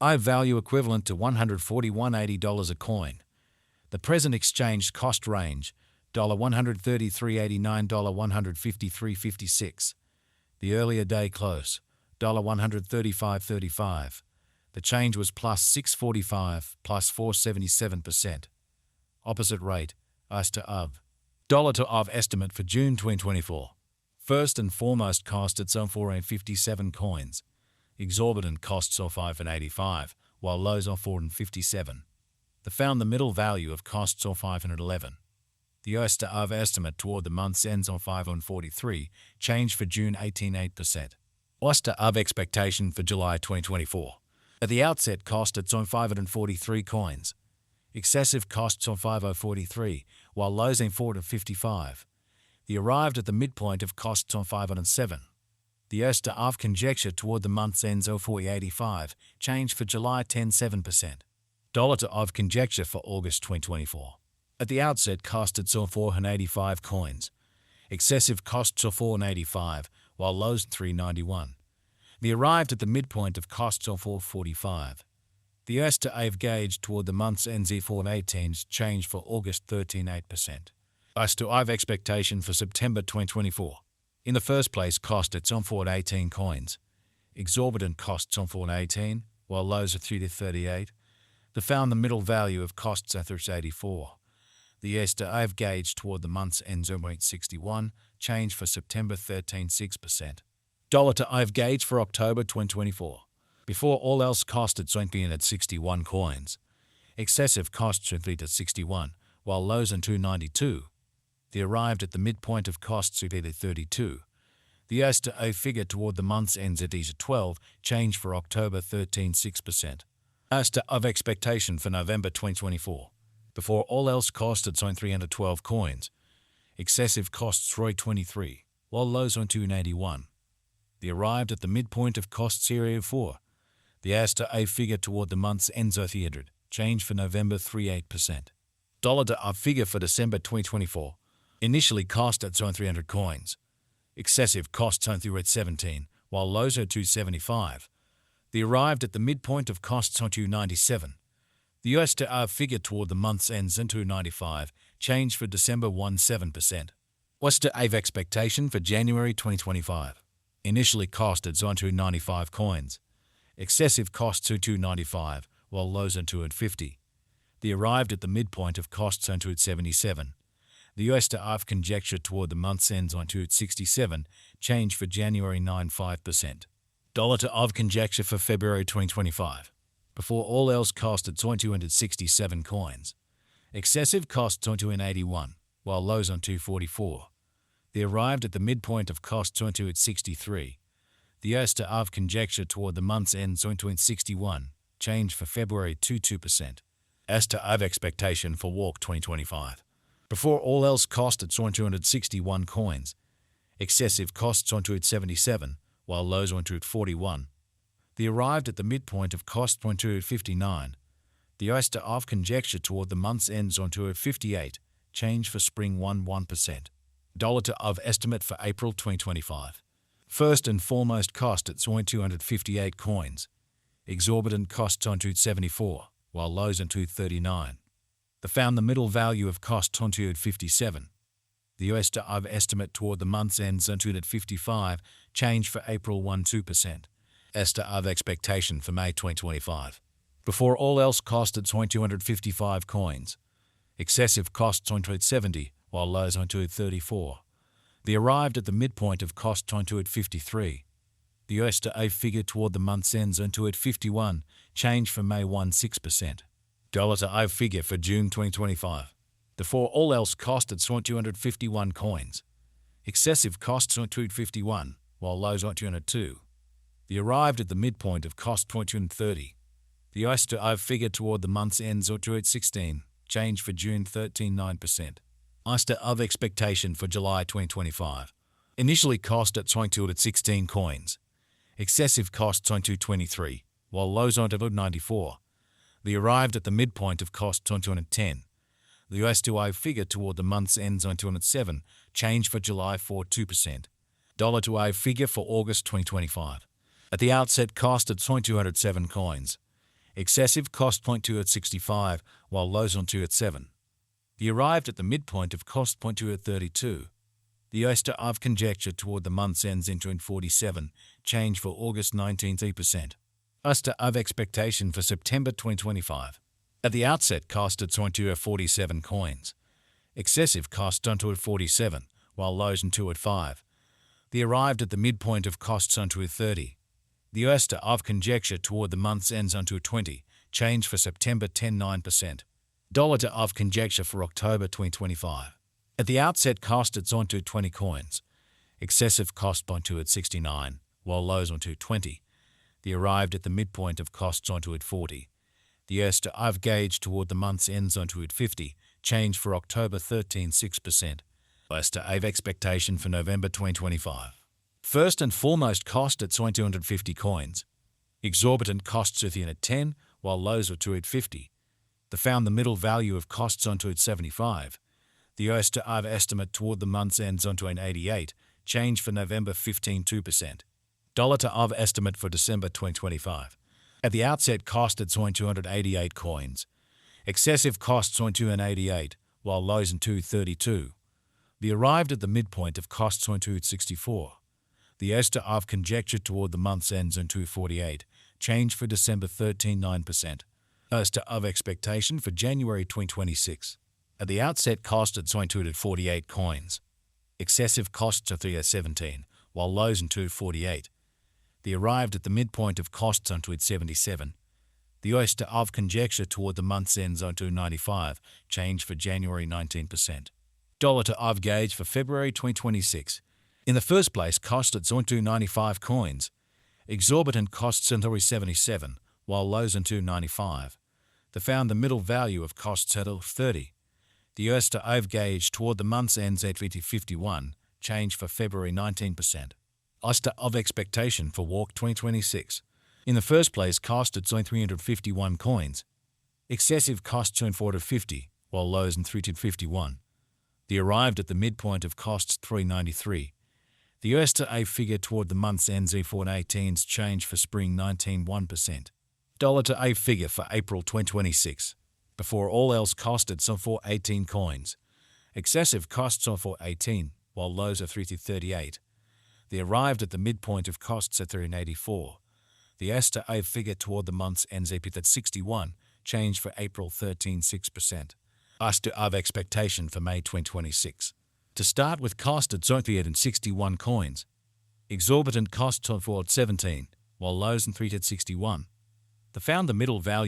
Aave value equivalent to $141.80 a coin. The present exchange cost range, $133.89 to $153.56. The earlier day close, $135.35. The change was plus 645, plus 477%. Opposite rate, ICE to Aave. Dollar to Aave estimate for June 2024. First and foremost cost at some 457 coins. Exorbitant costs of 585, while lows are 457. They found the middle value of costs of 511. The US to Aave estimate toward the month's ends on 543, change for June 18.8%. US to Aave expectation for July 2024. At the outset cost at on 543 coins. Excessive costs on 5043, while lows in 455. The arrived at the midpoint of costs on 507. The US to Aave conjecture toward the month's ends 0485, change for July 10.7%. Dollar to Aave conjecture for August 2024. At the outset cost at 485 coins. Excessive costs of 485, while lows 391. The arrived at the midpoint of costs of 445. The US to Aave gauge toward the month's ends 418's change for August 13.8%. US to Aave expectation for September 2024. In the first place cost at 418 coins. Exorbitant costs on 418, while lows are 338. They found the middle value of costs at 84. The US to Aave gauge toward the month's ends 0.61, change for September 13.6%. Dollar to Aave gauge for October 2024. Before all else cost at 61 coins. Excessive costs at 61, while lows on 292. They arrived at the midpoint of costs at 32. The US to Aave figure toward the month's ends at 12, change for October 13.6%. US to Aave expectation for November 2024. Before all else cost at 312 coins. Excessive costs 23, while lows on 281. They arrived at the midpoint of costs area 4. The US to Aave figure toward the month's ends 300, change for November 3.8%. Dollar to Aave figure for December 2024. Initially cost at 300 coins. Excessive costs on 317, while lows are 275. They arrived at the midpoint of costs on 297. The US to Aave figure toward the month's ends in 295, change for December 17%. US to Aave expectation for January 2025. Initially cost at 295 coins. Excessive costs are 295, while lows are 250. They arrived at the midpoint of costs on 277. The US to Aave conjecture toward the month's ends on 267, change for January 9.5%. Dollar to Aave conjecture for February 2025. Before all else cost at 267 coins. Excessive costs on 281, while lows on 244. They arrived at the midpoint of costs on 263. The US to Aave conjecture toward the month's ends on 261, change for February 2%. US to Aave expectation for Walk 2025. Before all else cost at 261 coins. Excessive costs on 277, while lows on 241. They arrived at the midpoint of cost on 259. The US to Aave conjecture toward the month's ends on 258, change for spring 1%. Dollar to Aave estimate for April 2025. First and foremost cost at 258 coins. Exorbitant costs on 274, while lows on 239. They found the middle value of costs on 257. The US to Aave estimate toward the month's ends on 255, change for April 2%. US to Aave expectation for May 2025. Before all else cost at 255 coins. Excessive costs on 270, while lows on 234. They arrived at the midpoint of costs on 253. The US to Aave figure toward the month's ends on 251, change for May 6%. Dollar to Aave figure for June 2025. Before all else cost at 251 coins. Excessive costs on 251, while lows on 202. They arrived at the midpoint of cost 230. The US to Aave figure toward the month's ends on 216, change for June 13.9%. US to Aave expectation for July 2025. Initially cost at 216 coins. Excessive costs on 223, while lows on 294. They arrived at the midpoint of costs on 210. The US to Aave figure toward the month's ends on 207, change for July 2%. Dollar to Aave figure for August 2025. At the outset cost at 207 coins. Excessive cost point 2 at 65, while lows on 2 at 7. The arrived at the midpoint of cost point 2 at 32. The Oster of conjecture toward the month's ends into 47, change for August 19 3%. Oster of expectation for September 2025. At the outset, cost at 2 at 47 coins. Excessive cost onto at 47, while lows on 2 at 5. The arrived at the midpoint of costs onto at 30. The Oster of conjecture toward the month's ends onto 20, change for September 10 9%. Dollar to of conjecture for October 2025. At the outset, cost at onto 20 coins. Excessive cost onto at 69, while lows onto 20. The arrived at the midpoint of costs onto at 40. The Oster of gauge toward the month's ends onto at 50, change for October 13 6%. Oster of expectation for November 2025. First and foremost, cost at 250 coins. Exorbitant costs at 10, while lows are 2 at 50. The found the middle value of costs onto at 75. The Oster of estimate toward the month's ends onto an 88, change for November 15 2%. Dollar to of estimate for December 2025. At the outset, cost at 288 coins. Excessive costs onto an 88, while lows in 232. The arrived at the midpoint of costs onto at 64. The Oster of conjecture toward the month's ends on 248, change for December 13 9%. Oster of expectation for January 2026. At the outset, cost at 248 coins. Excessive costs are 3 at 17, while lows in 248. The arrived at the midpoint of costs onto at 77. The Oster of conjecture toward the month's ends on 295, change for January 19%. Dollar to of gauge for February 2026. In the first place, cost at 295 coins. Exorbitant costs until 77, while lows in 295. They found the middle value of costs at 30. The Oster of gauge toward the month's ends at 51, change for February 19%. Oster of expectation for Walk 2026. In the first place, cost at 351 coins. Excessive costs on 450, while lows in 351. The arrived at the midpoint of costs 393. The Oster A figure toward the month's ends E418's change for spring 19 1%. Dollar to A figure for April 2026. Before all else, cost at 418 coins. Excessive costs on 418, while lows are 338. They arrived at the midpoint of costs at 384. The Oster A figure toward the month's ends at 61, change for April 13 6%. Oster of expectation for May 2026. To start with, cost at 361 coins. Exorbitant costs on 4 at 17, while lows and 3 at 61. They found the middle value